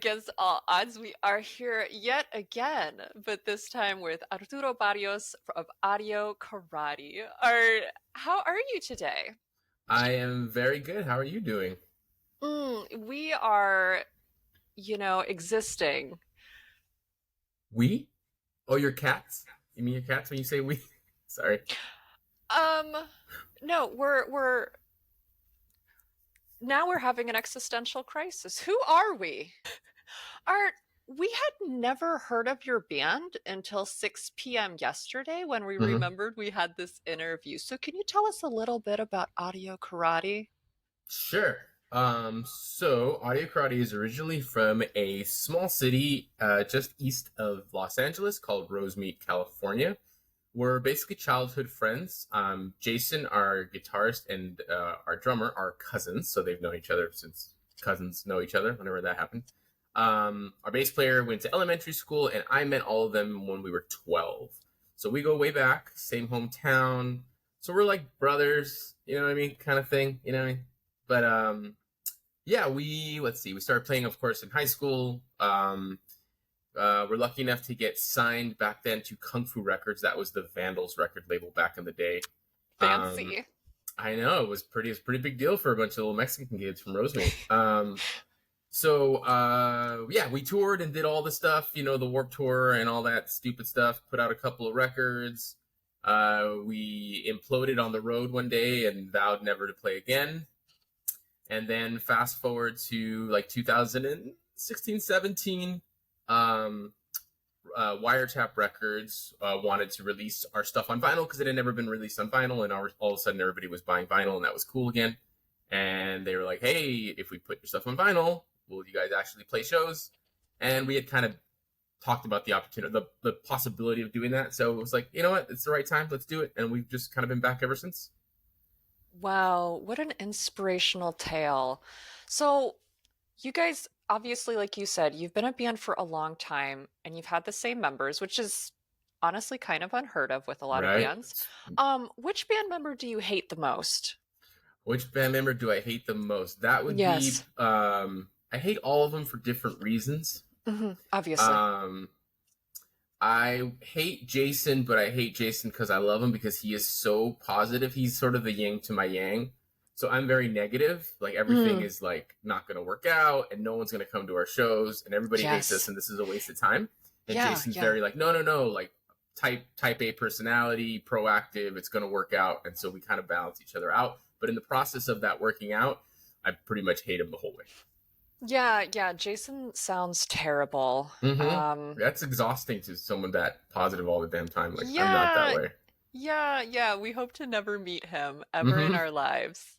against all odds, we are here yet again, but this time with Arturo Barrios of Audio Karate. How are you today? I am very good. How are you doing? We are, existing. We? Oh, your cats? You mean your cats when you say we? Sorry. Um, no, we're now we're having an existential crisis. Who are we? Art, we had never heard of your band until 6 p.m. yesterday when we hmm remembered we had this interview. So, can you tell us a little bit about Audio Karate? Sure. So Audio Karate is originally from a small city just east of Los Angeles called Rosemead, California. We're basically childhood friends. Jason, our guitarist, and our drummer are cousins, so they've known each other since cousins know each other, whenever that happened. Our bass player went to elementary school, and I met all of them when we were 12. So we go way back, same hometown. So we're like brothers, you know what I mean, kind of thing, you know what I mean? But yeah, let's see, we started playing, of course, in high school. We're lucky enough to get signed back then to Kung Fu Records. That was the Vandals record label back in the day. Um, Fancy. I know it was a pretty big deal for a bunch of little Mexican kids from Rosemead. So yeah, we toured and did all the stuff, the Warp Tour and all that stupid stuff. Put out a couple of records. We imploded on the road one day and vowed never to play again. And then fast forward to like 2016, 17. Wiretap Records wanted to release our stuff on vinyl because it had never been released on vinyl, and all of a sudden everybody was buying vinyl, and that was cool again. And they were like, "Hey, if we put your stuff on vinyl, will you guys actually play shows?" And we had kind of talked about the opportunity, the possibility of doing that. So it was like, you know what, it's the right time, let's do it. And we've just kind of been back ever since. Wow, what an inspirational tale. So, you guys, obviously, like you said, you've been a band for a long time and you've had the same members, which is honestly kind of unheard of with a lot of Right? bands. Which band member do you hate the most? Which band member do I hate the most? That would be Yes. I hate all of them for different reasons. Obviously. Um, I hate Jason, but I hate Jason because I love him because he is so positive. He's sort of the yin to my yang. So I'm very negative. Like everything Mm, is like not going to work out, and no one's going to come to our shows, and everybody hates us, yes. and this is a waste of time. And Yeah, Jason's yeah. very like, no, no, no, like type A personality, proactive. It's going to work out, and so we kind of balance each other out. But in the process of that working out, I pretty much hate him the whole way. Yeah, yeah. Jason sounds terrible. That's exhausting to someone that positive all the damn time. Like I'm not that Yeah, way. yeah, yeah. We hope to never meet him ever in hmm our lives.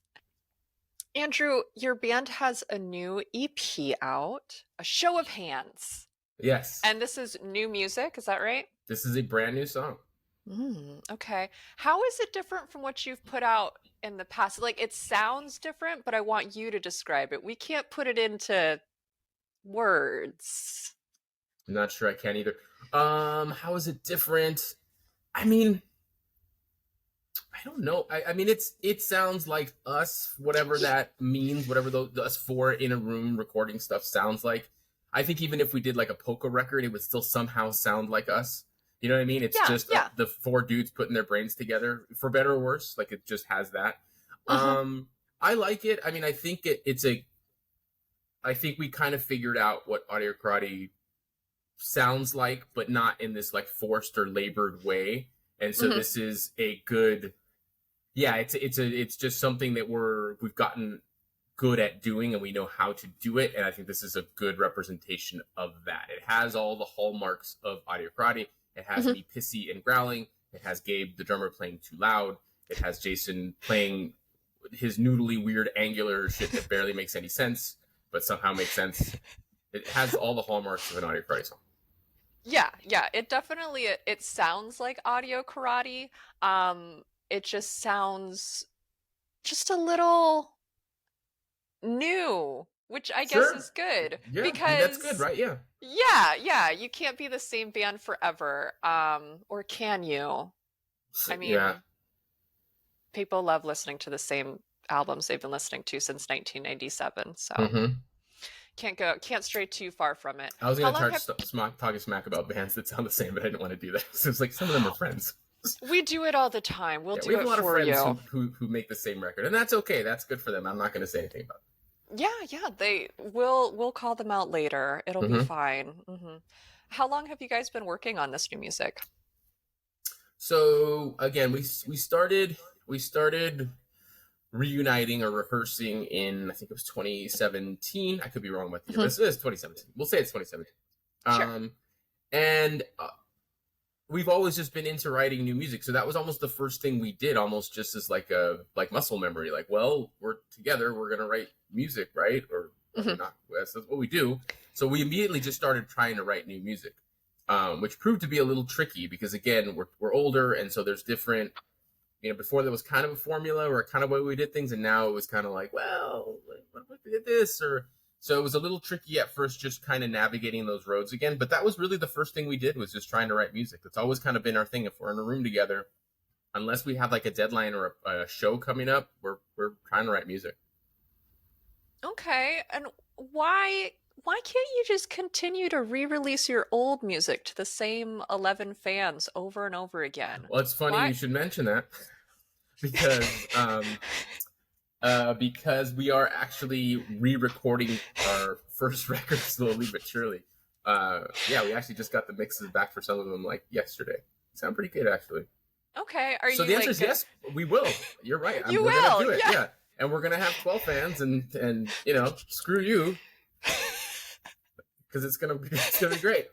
Andrew, your band has a new EP out, A Show of Hands. Yes, And this is new music, is that right? this is a brand new song. Okay. How is it different from what you've put out in the past? Like, it sounds different, but I want you to describe it. We can't put it into words. I'm not sure I can either. How is it different? I mean, I don't know. I mean, it sounds like us, whatever Y- that means, whatever the us four in a room recording stuff sounds like. I think even if we did like a polka record, it would still somehow sound like us. You know what I mean? It's Yeah, just yeah. the four dudes putting their brains together, for better or worse. Like it just has that. Uh-huh. I like it. I mean, I think we kind of figured out what audio karate sounds like, but not in this like forced or labored way. And so Mhm. this is a good, yeah, it's just something that we've gotten good at doing, and we know how to do it. And I think this is a good representation of that. It has all the hallmarks of audio karate. It has Mhm. me pissy and growling. It has Gabe, the drummer, playing too loud. It has Jason playing his noodly, weird, angular shit that barely makes any sense, but somehow makes sense. It has all the hallmarks of an audio karate song. Yeah, yeah. It sounds like audio karate. It just sounds just a little new, which I guess Sure. is good Yeah, I mean that's good, because right? Yeah. yeah, yeah, you can't be the same band forever. Or can you? I Yeah. mean, people love listening to the same albums they've been listening to since 1997. So, hmm can't stray too far from it. I was How gonna long have talking smack about bands that sound the same, but I didn't want to do that. So it's like some of them are friends. we do it all the time. We'll Yeah, we do have a it lot of for friends you. who make the same record, and that's okay. That's good for them. I'm not gonna say anything about Yeah, yeah, we'll call them out later. It'll it. be Hmm. fine. How long have you guys been working on this new music? So again, we started reuniting or rehearsing in, I think it was 2017. I could be wrong with the year, but Mhm. it's 2017. We'll say it's 2017. Sure. Um, and we've always just been into writing new music, so that was almost the first thing we did, almost just as like a like muscle memory. Like, well, we're together, we're gonna write music, right? Or I Hmm. mean, not that's what we do. So we immediately just started trying to write new music, which proved to be a little tricky because again, we're older, and so there's different. Before there was kind of a formula or kind of way we did things, and now it was kind of like, well, what if we did this? Or so it was a little tricky at first, just kind of navigating those roads again. But that was really the first thing we did was just trying to write music. That's always kind of been our thing. If we're in a room together, unless we have like a deadline or a show coming up, we're trying to write music. Okay, and why can't you just continue to re-release your old music to the same 11 fans over and over again? Well, it's funny Why? you should mention that because because we are actually re-recording our first record slowly but surely. Yeah, we actually just got the mixes back for some of them like yesterday. Sound pretty good actually. Okay, are So you the answer like is yes, we will. You're right. you We're gonna will? do it. Yeah. Yeah, and we're gonna have 12 fans, and screw you because it's gonna be great.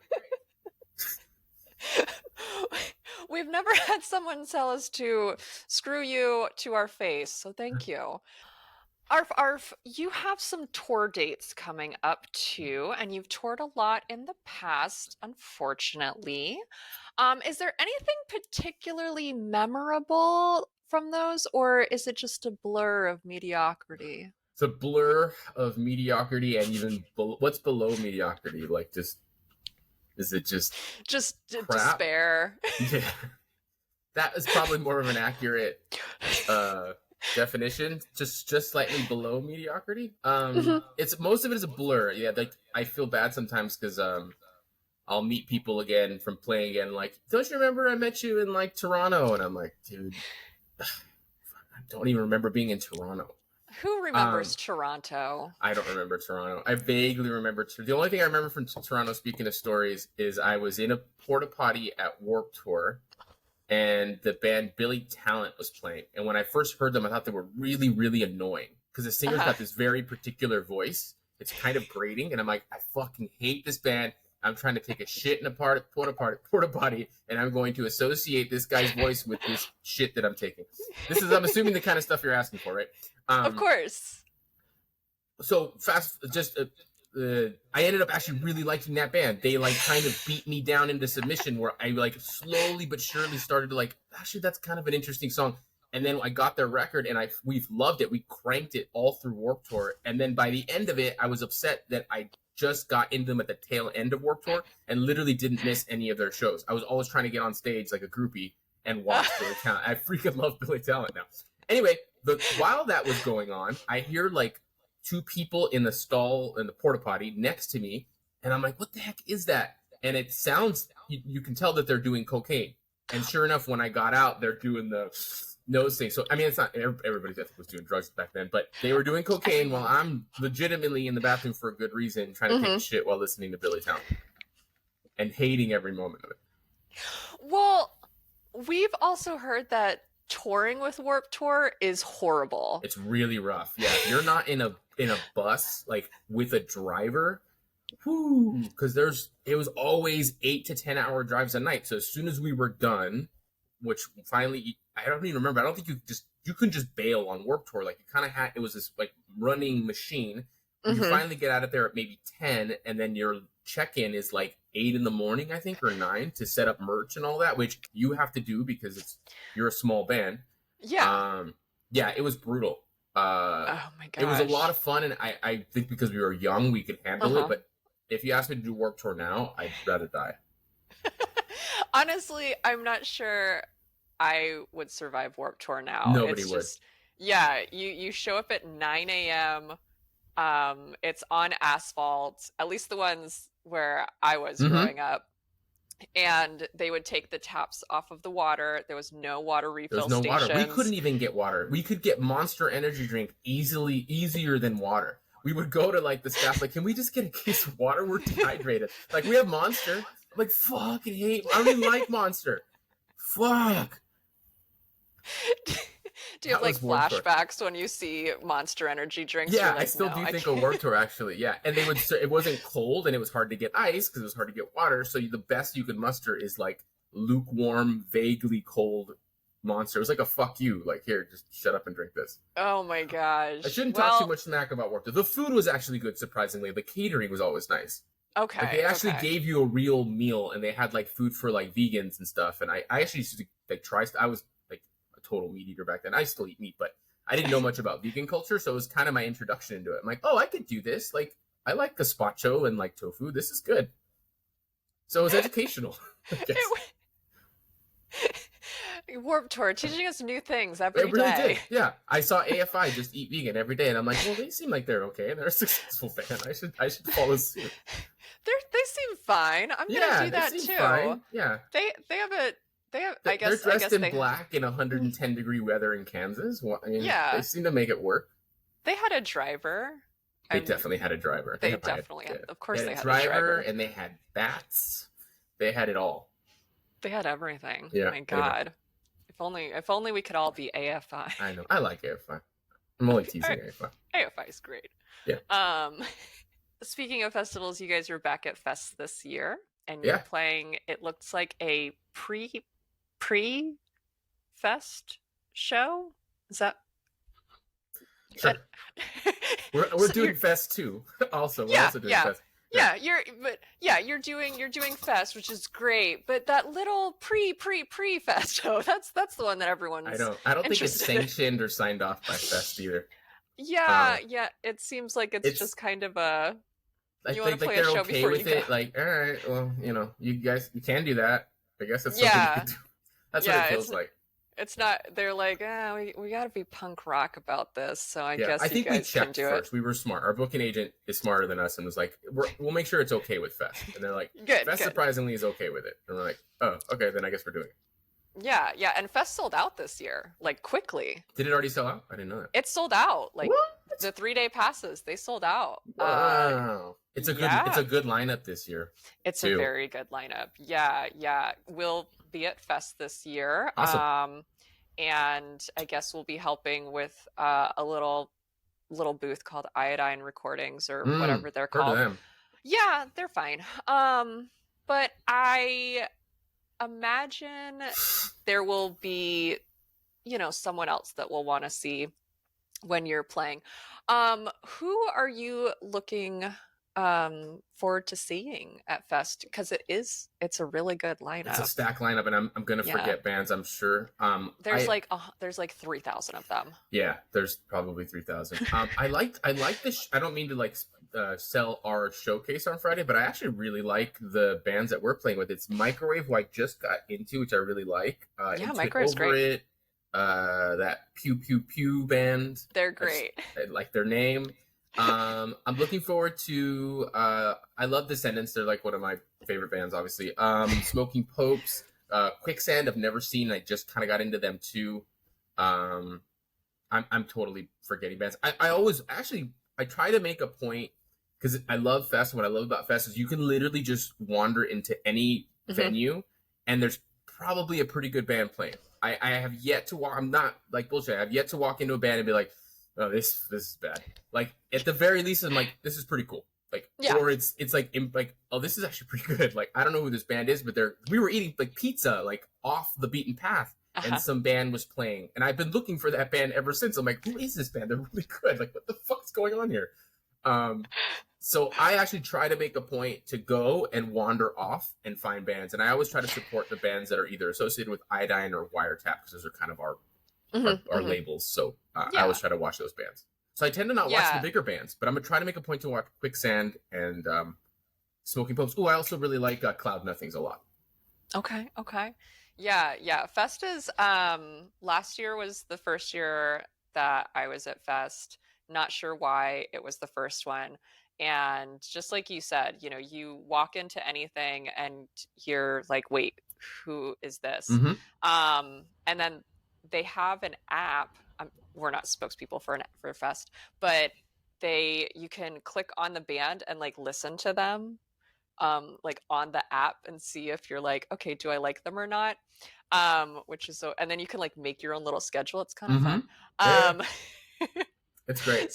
We've never had someone tell us to screw you to our face, so thank you. Arf, Arf, you have some tour dates coming up too, and you've toured a lot in the past, unfortunately. Is there anything particularly memorable from those, or is it just a blur of mediocrity? It's a blur of mediocrity and even what's below mediocrity. Like, just is it just Just crap? despair. Yeah, that is probably more of an accurate uh definition. Just slightly below mediocrity. Mhm. It's most of it is a blur. Yeah, like I feel bad sometimes because I'll meet people again from playing again. Like, don't you remember I met you in like Toronto? And I'm like, dude, I don't even remember being in Toronto. Who Um, remembers Toronto? I don't remember Toronto. I vaguely remember. The only thing I remember from Toronto, speaking of stories, is I was in a porta potty at Warp Tour, and the band Billy Talent was playing. And when I first heard them, I thought they were really, really annoying because the singer's Uh-huh. got this very particular voice. It's kind of grating, and I'm like, I fucking hate this band. I'm trying to take a shit in a porta potty, and I'm going to associate this guy's voice with this shit that I'm taking. I'm assuming, the kind of stuff you're asking for, right? Of Um, course. so fast, just I ended up actually really liking that band. They like kind of beat me down into submission, where I like slowly but surely started to like, actually that's kind of an interesting song. And then I got their record, and we've loved it. We cranked it all through Warp Tour, and then by the end of it, I was upset that I just got into them at the tail end of Warp Tour and literally didn't miss any of their shows. I was always trying to get on stage like a groupie and watch Billy Talent. I freaking love Billy Talent now. Anyway, while that was going on, I hear like two people in the stall in the porta potty next to me, and I'm like, what the heck is that? And it sounds, you can tell that they're doing cocaine. And sure enough, when I got out, they're doing the nose thing. So I mean, it's not everybody, I think, was doing drugs back then, but they were doing cocaine while Everyone. I'm legitimately in the bathroom for a good reason, trying to take a Hmm. shit while listening to Billy Talent and hating every moment of it. Well, we've also heard that touring with Warp Tour is horrible. It's really rough. Yeah, if you're not in a bus like with a driver, because it was always 8 to 10 hour drives a night. So as soon as we were done, which finally, I don't even remember. I don't think you couldn't just bail on Warp Tour. Like, you kind of had, it was this like running machine. You Hmm. finally get out of there at maybe 10, and then your check-in is like 8 in the morning, I think, or 9 to set up merch and all that, which you have to do because you're a small band. Yeah. um yeah, it was brutal. Oh my It was a lot gosh. of fun, and I think because we were young we could handle it, Uh-huh. but if you asked me to do Warp Tour now, I'd rather die. Honestly, I'm not sure I would survive Warp Tour now. Nobody It's would. just, yeah, you show up at 9 a.m. It's on asphalt, at least the ones where I was Mm-hmm. growing up. And they would take the taps off of the water. There was no water There was refill no water. We stations. couldn't even get water. We could get Monster Energy drink easier than water. We would go to like the staff, like, can we just get a case of water? We're dehydrated. Like, we have Monster. I'm like, fucking hate. I don't even like Monster. Fuck. Do you have That like was Warped Tour. flashbacks when you see Monster Energy drinks? You're Yeah, I like, still no, do I think of can't. Warped Tour actually. Yeah, and they would. It wasn't cold, and it was hard to get ice because it was hard to get water. So the best you could muster is like lukewarm, vaguely cold Monster. It was like a fuck you. Like, here, just shut up and drink this. Oh my I gosh. shouldn't talk too Well, much smack about Warped Tour. The food was actually good, surprisingly. The catering was always nice. Like, they okay, actually okay. gave you a real meal, and they had like food for like vegans and stuff. And I actually used to like try. I was like a total meat eater back then. I still eat meat, but I didn't know much about vegan culture, so it was kind of my introduction into it. I'm like, oh, I could do this. Like, I like gazpacho and like tofu. This is good. So it was educational, I guess. Warped Tour teaching us new things every It really day. did. Yeah, I saw AFI just eat vegan every day, and I'm like, well, they seem like they're okay. They're a successful band. I should follow suit. They seem fine. I'm gonna Yeah, do they that seem too. fine. Yeah, They have a they have they're I dressed guess in they black in 110-degree weather in Kansas. I mean, they yeah, seem to make it work. they had a driver. They I'm definitely had a driver. they definitely Yeah. had, of They course had they a had a driver, driver. and they had bats. They had it all. They had everything. Yeah, My anyway. God. If only we could all be AFI. I know. I like AFI. I'm only All teasing right, AFI. AFI is great. Yeah. Um, speaking of festivals, you guys are back at Fest this year, and you're Yeah. playing. It looks like a pre fest show. Is that? Sure. We're So doing Fest too. Also, we're yeah, also doing yeah, Fest. Yeah. yeah. You're doing Fest, which is great. But that little pre fest show, that's the one that I everyone's don't. I don't think it's interested in. sanctioned or signed off by Fest either. Yeah, Um, yeah. It seems like it's it's just kind of a like you want to play a they're show okay before you with go. it. Like, all right, well, you guys, you can do that. I guess that's something you Yeah, could do. That's what it yeah. feels like. It's not. They're like, we got to be punk rock about this. So I Yeah, I guess you think we guys can checked do it. first. We were smart. Our booking agent is smarter than us and was like, we'll make sure it's okay with Fest. And they're like, Good, Fest good. surprisingly is okay with it. And we're like, oh, okay, then I guess we're doing it. Yeah, yeah. And Fest sold out this year, like quickly. Did it already sell out? I didn't know that. It sold out. Like What? the 3 day passes, they sold out. Wow. It's Yeah, a good lineup this year it's a too. very good lineup. Yeah, yeah. We'll be at Fest this year. Awesome. And I guess we'll be helping with a little booth called Iodine Recordings or whatever they're Heard of called. them. Yeah, they're fine. But I imagine there will be, someone else that will want to see when you're playing. Who are you looking forward to seeing at Fest? Because it's a really good It's a lineup. stack lineup, and I'm gonna Yeah. forget bands, I'm sure. There's like 3,000 of them. Yeah, there's probably 3,000. I like this. I don't mean to like sell our showcase on Friday, but I actually really like the bands that we're playing with. It's Microwave, who I just got into, which I really like. Yeah, Into It, Microwave's Over great. It, that Pew Pew Pew band. They're I, just, great. I like their name. I'm looking forward to. I love Descendants. They're like one of my favorite bands, obviously. Smoking Popes, Quicksand. I've never seen. I just kind of got into them too. I'm totally forgetting bands. I always actually I try to make a point because I love Fest. What I love about Fest is you can literally just wander into any Hmm. venue and there's probably a pretty good band playing. I have yet to walk. I'm not like bullshit. I have yet to walk into a band and be like, oh, this is bad. Like at the very least, I'm like, this is pretty cool. Like, Yeah. or it's like oh, this is actually pretty good. Like I don't know who this band is, but we were eating like pizza like off the beaten path. Uh-huh. And some band was playing, and I've been looking for that band ever since. I'm like, who is this band? They're really good. Like, what the fuck's going on here? So I actually try to make a point to go and wander off and find bands, and I always try to support the bands that are either associated with Iodine or Wiretap because those are kind of our Hmm. labels. So I Yeah. always try to watch those bands. So I tend to not watch the Yeah. bigger bands, but I'm gonna try to make a point to watch Quicksand and Smoking Popes. Oh, I also really like Cloud Nothings a lot. Okay, okay. Yeah, yeah. Fest is last year was the first year that I was at Fest. Not sure why it was the first one. And just like you said, you walk into anything and you're like, wait, who is this? Mm-hmm. And then they have an app. We're not spokespeople for a fest, but you can click on the band and like listen to them like on the app and see if you're like, okay, do I like them or not? Which is so, and then you can like make your own little schedule. It's kind of Mm-hmm. fun. Yeah, Um, it's great.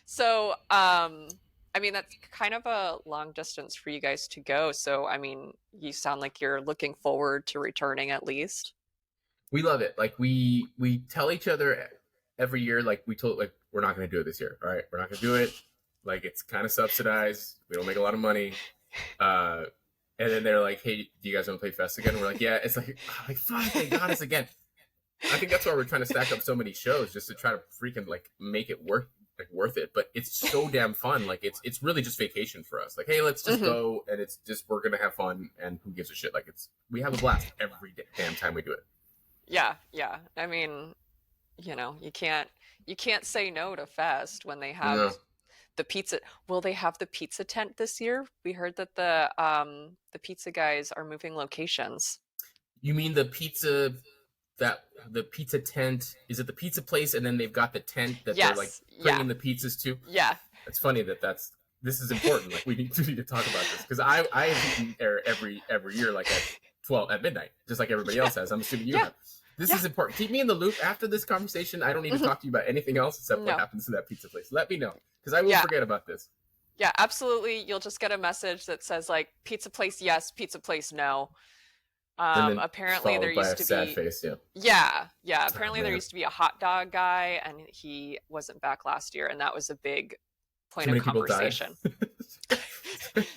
so, I mean, that's kind of a long distance for you guys to go. So, I mean, you sound like you're looking forward to returning at least. We love it. Like we tell each other every year, like we told, like we're not going to do it this year. All right, we're not going to do it. Like it's kind of subsidized. We don't make a lot of money. Uh, and then they're like, "Hey, do you guys want to play Fest again?" And we're like, "Yeah." It's like fuck, they got us again. I think that's why we're trying to stack up so many shows just to try to freaking like make it worth it. But it's so damn fun. Like it's really just vacation for us. Like, hey, let's just Hmm. go, and it's just we're gonna have fun, and who gives a shit? Like we have a blast every damn time we do it. Yeah, yeah. I mean, you can't say no to Fest when they have No, the pizza. Will they have the pizza tent this year? We heard that the pizza guys are moving locations. you mean the pizza tent? Is it the pizza place, and then they've got the tent that they're like Yes. putting Yeah. in the pizzas to? Yeah. It's funny this is important. Like we need to talk about this because I have eaten there every year like at midnight, just like everybody Yeah. else has. I'm assuming you Yeah. have. This Yeah. is important. Keep me in the loop after this conversation. I don't need to Hmm. talk to you about anything else except what No. happens to that pizza place. Let me know because I will Yeah. forget about this. Yeah, absolutely. You'll just get a message that says like pizza place yes, pizza place no. And then Apparently there followed by used a to sad be face. Yeah. yeah, Oh apparently there man, used to be a hot dog guy and he wasn't back last year and that was a big point too of many people died. conversation.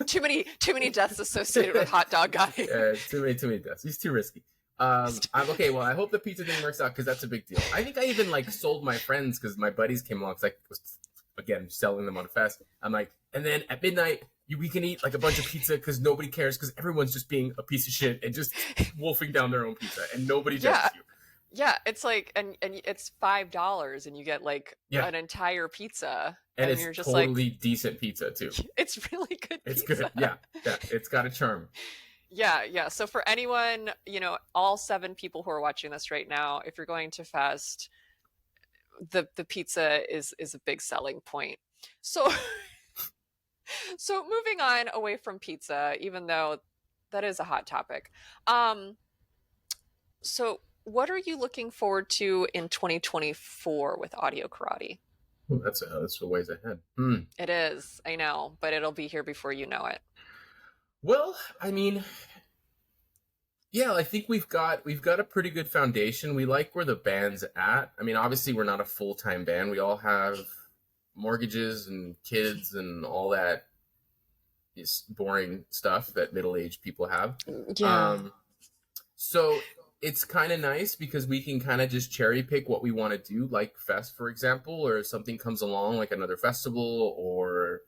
Too many deaths associated with hot dog guy. Yeah, too many deaths. He's too risky. I'm okay. Well, I hope the pizza thing works out because that's a big deal. I think I even like sold my friends because my buddies came along because I was again selling them on a fest. I'm like, and then at midnight we can eat like a bunch of pizza because nobody cares because everyone's just being a piece of shit and just wolfing down their own pizza and nobody Yeah. judges you. Yeah, it's like and it's $5 and you get like Yeah, an entire pizza and and it's you're just totally like decent pizza too. it's really good It's pizza. good. Yeah, yeah. It's got a charm. Yeah, yeah. So for anyone, all 7 people who are watching this right now, if you're going to Fest, the pizza is a big selling point. So so moving on away from pizza, even though that is a hot topic. Um, so what are you looking forward to in 2024 with Audio Karate? Ooh, that's a ways ahead. Hmm. It is, I know, but it'll be here before you know it. Well, I mean, yeah, I think we've got a pretty good foundation. We like where the band's at. I mean, obviously we're not a full-time band. We all have mortgages and kids and all that is boring stuff that middle-aged people have. Yeah. Um, so it's kind of nice because we can kind of just cherry pick what we want to do, like Fest, for example, or if something comes along, like another festival, or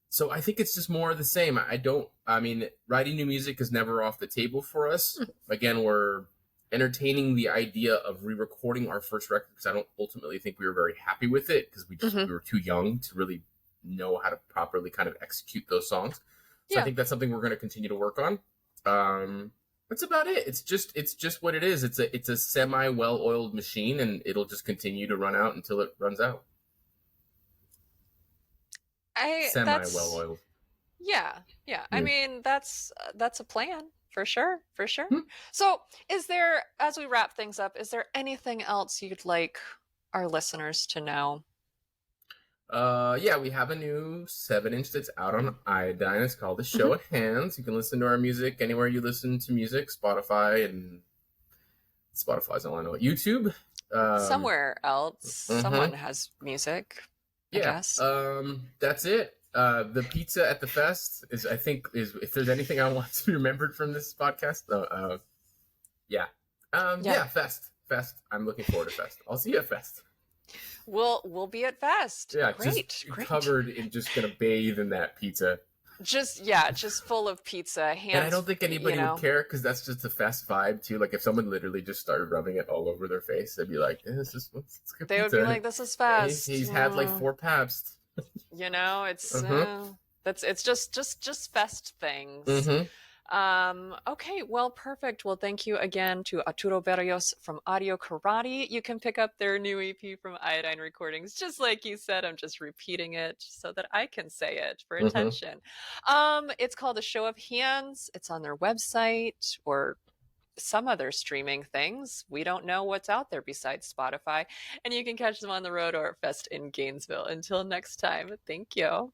so I think it's just more of the same. I mean, writing new music is never off the table for us. Again, we're entertaining the idea of re-recording our first record because I don't ultimately think we were very happy with it because we Hmm. were too young to really know how to properly kind of execute those songs. So I Yeah. think that's something we're going to continue to work on. That's about it. It's just what it is. It's a semi well oiled machine, and it'll just continue to run out until it runs out. I Semi well that's oiled. Yeah, yeah. I Yeah. mean, that's a plan for sure, for sure. Hmm. So, as we wrap things up, is there anything else you'd like our listeners to know? Yeah, we have a new 7-inch that's out on Iodine. It's called The Show of Hands. You can listen to our music anywhere you listen to music, Spotify's all I know. YouTube. Somewhere else, Mhm. someone has music, I Yeah. guess. That's it. The pizza at the fest I think is if there's anything I want to be remembered from this podcast. Yeah. Yeah. Yeah, Fest. I'm looking forward to Fest. I'll see you at Fest. We'll be at Fest. Yeah, Great, just great. covered in just gonna bathe in that pizza. Just yeah, just full of pizza, And I hands, don't think you anybody would know. care because that's just a fast vibe too. Like if someone literally just started rubbing it all over their face, they'd be like, "This is it's good They would be pizza. like, "This is He's fast." he's had like four Pabst." You know, it's Uh-huh. that's it's just fest things. Mm-hmm. Okay, well, perfect. Well, thank you again to Arturo Barrios from Audio Karate. You can pick up their new EP from Iodine Recordings, just like you said. I'm just repeating it so that I can say it for Mm-hmm. attention. It's called A Show of Hands. It's on their website or some other streaming things. We don't know what's out there besides Spotify. And you can catch them on the road or at Fest in Gainesville. Until next time, thank you.